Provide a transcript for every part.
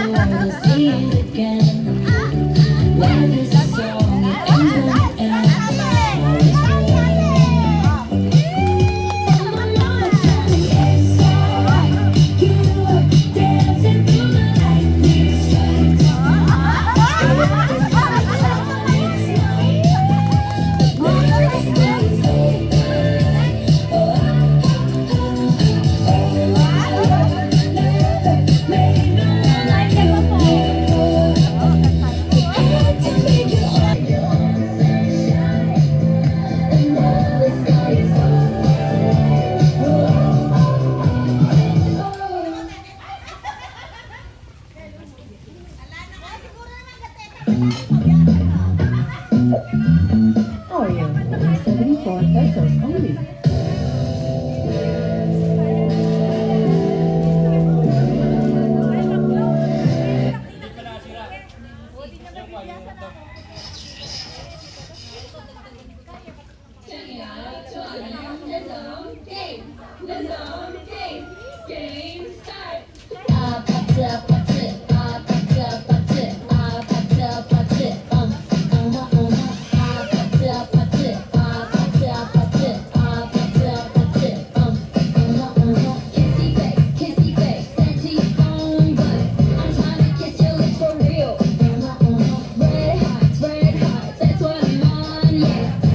to see it again. Life is a song, it ends when it ends. All is well. And I know it's only it's alright. You were dancing through the lightning strikes. It's Oreo, 74 pesos only.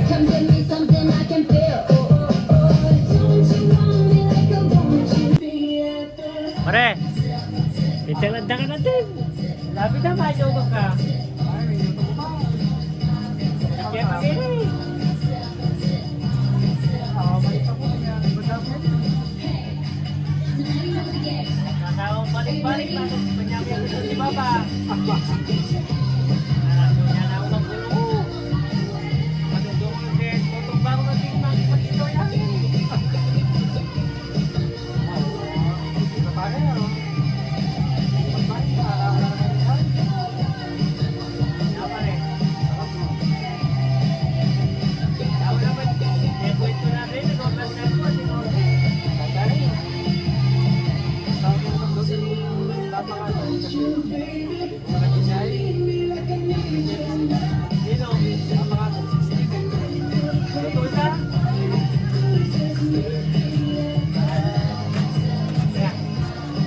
Come give me something I can feel. Don't you want me like I want you? Pare, itaganda ka natin. Lapit na ba, YouTube ka? Kaya pag-inig. Nakakawang balik-balik na ito. Panyami ito si Baba. Narato niya na ako magulong. Matutong ng din. Tutong ba ako natin mag-ito yan?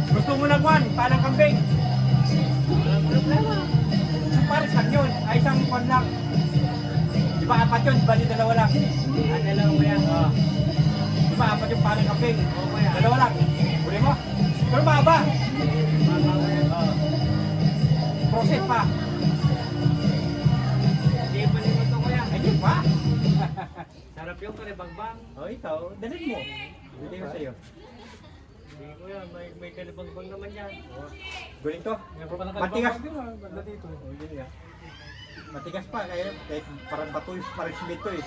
Gusto mo na Juan, parang kambing. Walang problema. Isang pares lang yun, ay isang kwan lang. Di ba apat yun, bali dalawa lang. Dalawa mo yan. Di ba apat yung parang kambing? Dalawa lang. Huli mo. Pero mahaba. Process pa. Hindi pa rin ito ko yan. Hindi pa. Sarap yung kalibangbang. O ikaw, dalhin mo. Hindi ko sa'yo. Hindi ko yan, may kalibangbang naman yan. Guling to. Matigas. Matigas pa, kaya parang batoy, parang simento eh.